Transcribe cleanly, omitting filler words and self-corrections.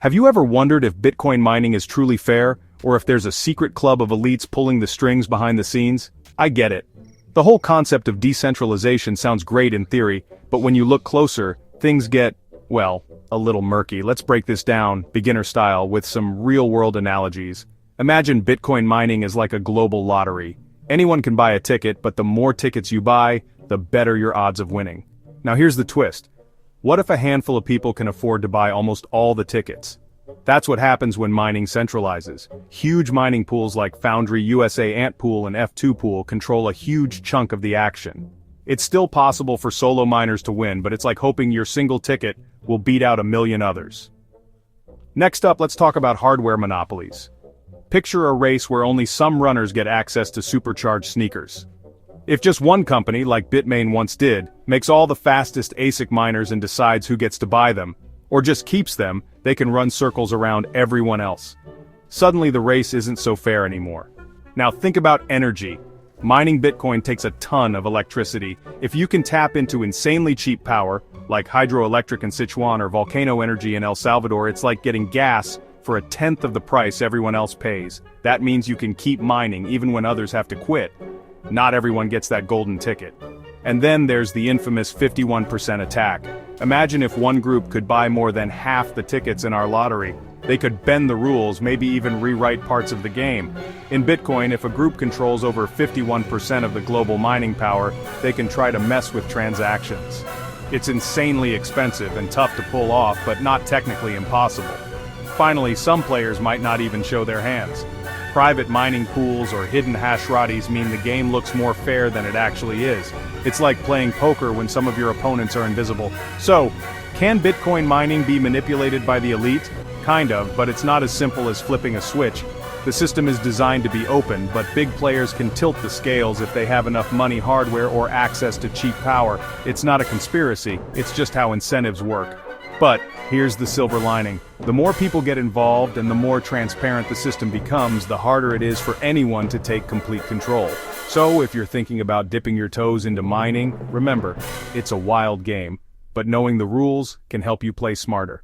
Have you ever wondered if Bitcoin mining is truly fair, or if there's a secret club of elites pulling the strings behind the scenes? I get it. The whole concept of decentralization sounds great in theory, but when you look closer, things get, well, a little murky. Let's break this down, beginner style, with some real-world analogies. Imagine Bitcoin mining is like a global lottery. Anyone can buy a ticket, but the more tickets you buy, the better your odds of winning. Now here's the twist. What if a handful of people can afford to buy almost all the tickets? That's what happens when mining centralizes. Huge mining pools like Foundry USA AntPool and F2Pool control a huge chunk of the action. It's still possible for solo miners to win, but it's like hoping your single ticket will beat out a million others. Next up, let's talk about hardware monopolies. Picture a race where only some runners get access to supercharged sneakers. If just one company, like Bitmain once did, makes all the fastest ASIC miners and decides who gets to buy them, or just keeps them, they can run circles around everyone else. Suddenly the race isn't so fair anymore. Now think about energy. Mining Bitcoin takes a ton of electricity. If you can tap into insanely cheap power, like hydroelectric in Sichuan or volcano energy in El Salvador, it's like getting gas for a tenth of the price everyone else pays. That means you can keep mining even when others have to quit. Not everyone gets that golden ticket. And then there's the infamous 51% attack. Imagine if one group could buy more than half the tickets in our lottery. They could bend the rules, maybe even rewrite parts of the game. In Bitcoin, if a group controls over 51% of the global mining power, they can try to mess with transactions. It's insanely expensive and tough to pull off, but not technically impossible. Finally, some players might not even show their hands. Private mining pools or hidden hashrates mean the game looks more fair than it actually is. It's like playing poker when some of your opponents are invisible. So, can Bitcoin mining be manipulated by the elite? Kind of, but it's not as simple as flipping a switch. The system is designed to be open, but big players can tilt the scales if they have enough money, hardware, or access to cheap power. It's not a conspiracy, it's just how incentives work. But, here's the silver lining. The more people get involved and the more transparent the system becomes, the harder it is for anyone to take complete control. So, if you're thinking about dipping your toes into mining, remember, it's a wild game, but knowing the rules can help you play smarter.